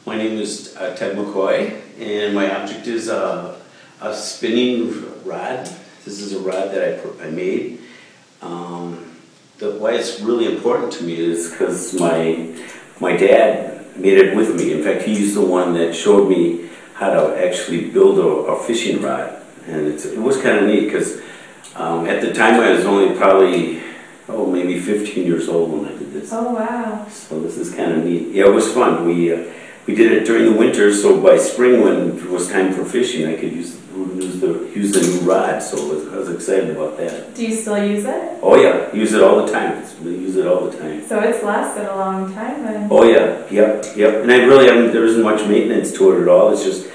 My name is Ted McCoy, and my object is a spinning rod. This is a rod that I made. Why it's really important to me is because my dad made it with me. In fact, he's the one that showed me how to actually build a fishing rod. And it was kind of neat because at the time I was only probably, maybe 15 years old when I did this. Oh, wow. So this is kind of neat. Yeah, it was fun. We did it during the winter, so by spring when it was time for fishing, I could use the new rod, so I was excited about that. Do you still use it? Oh yeah, use it all the time. We use it all the time. So it's lasted a long time then? Oh yeah, yep. And I really haven't, there isn't much maintenance to it at all. It's just,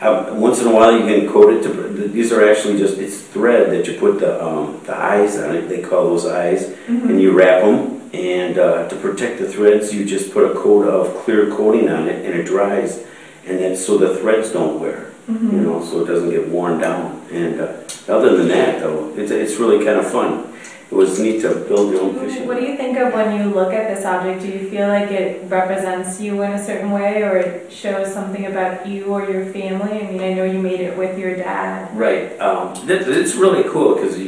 once in a while you can coat it these are actually just, it's thread that you put the eyes on it, they call those eyes, and you wrap them. And to protect the threads, you just put a coat of clear coating on it, and it dries, and then so the threads don't wear, so it doesn't get worn down. And other than that, though, it's really kind of fun. It was neat to build your own fishing. What do you think of when you look at this object? Do you feel like it represents you in a certain way, or it shows something about you or your family? I mean, I know you made it with your dad. Right. It's really cool because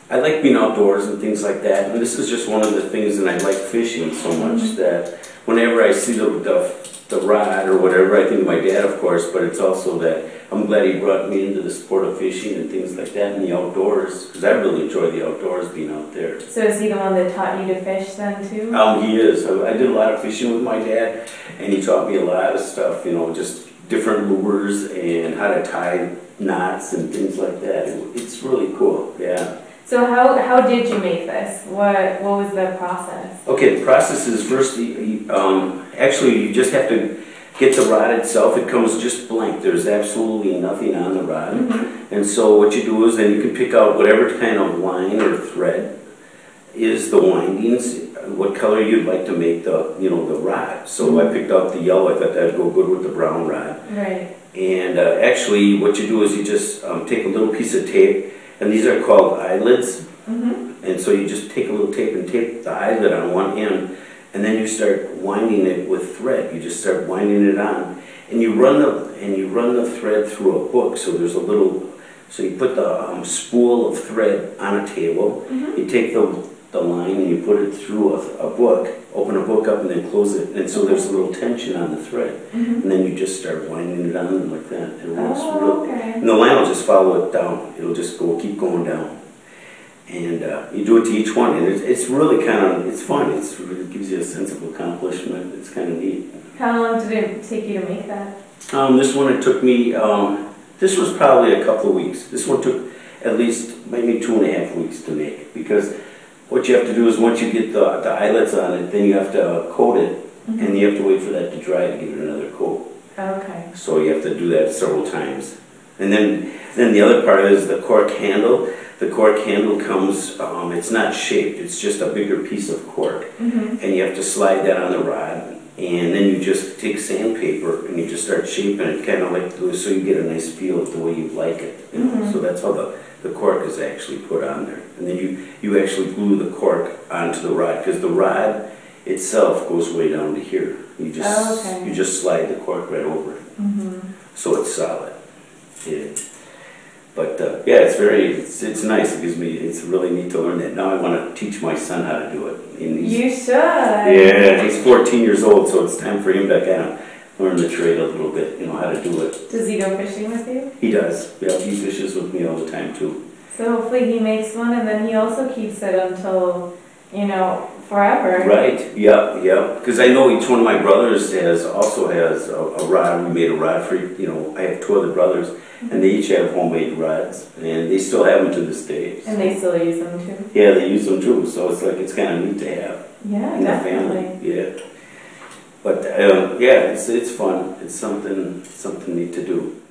I like being outdoors and things like that, and this is just one of the things that I like fishing so much that whenever I see the rod or whatever, I think of my dad, of course, but it's also that I'm glad he brought me into the sport of fishing and things like that in the outdoors, because I really enjoy the outdoors, being out there. So is he the one that taught you to fish then too? He is. I did a lot of fishing with my dad, and he taught me a lot of stuff, just different lures and how to tie knots and things like that. It's really cool, yeah. So how did you make this? What was the process? Okay, the process is first, actually you just have to get the rod itself. It comes just blank. There's absolutely nothing on the rod. And so what you do is then you can pick out whatever kind of line or thread is the windings, what color you'd like to make the the rod. So I picked out the yellow. I thought that'd go good with the brown rod. Right. And actually what you do is you just take a little piece of tape, and these are called eyelets. And so you just take a little tape and tape the eyelet on one end, and then you start winding it with thread. You just start winding it on, and you run the thread through a book. So there's a little, so you put the spool of thread on a table. You take the line and you put it through a book. Open a book up and then close it, and so there's a little tension on the thread, and then you just start winding it on like that. And it works and the line will just follow it down. It'll just keep going down. And you do it to each one, and it's really it's fun. It gives you a sense of accomplishment. It's kind of neat. How long did it take you to make that? This one, it took me, this was probably a couple of weeks. This one took at least maybe 2.5 weeks to make, because what you have to do is once you get the eyelets on it, then you have to coat it, and you have to wait for that to dry to give it another coat. Okay. So you have to do that several times. And then the other part is the cork handle. The cork handle comes, it's not shaped, it's just a bigger piece of cork. And you have to slide that on the rod, and then you just take sandpaper and you just start shaping it, kind of like, so you get a nice feel of the way you like it. So that's how the cork is actually put on there. And then you actually glue the cork onto the rod, because the rod itself goes way down to here. You just slide the cork right over it. So it's solid. Yeah. But yeah, it's nice. It's really neat to learn that. Now I want to teach my son how to do it. You should. Yeah, he's 14 years old, so it's time for him to kind of learn the trade a little bit, how to do it. Does he go fishing with you? He does. Yeah, he fishes with me all the time too. So hopefully he makes one, and then he also keeps it until, forever. Right. Yeah. Because I know each one of my brothers also has a rod. We made a rod for I have 2 other brothers, and they each have homemade rods, and they still have them to this day. And they still use them too. Yeah, they use them too. So it's kind of neat to have. Yeah, in definitely. the family. Yeah. But yeah, it's fun. It's something neat to do.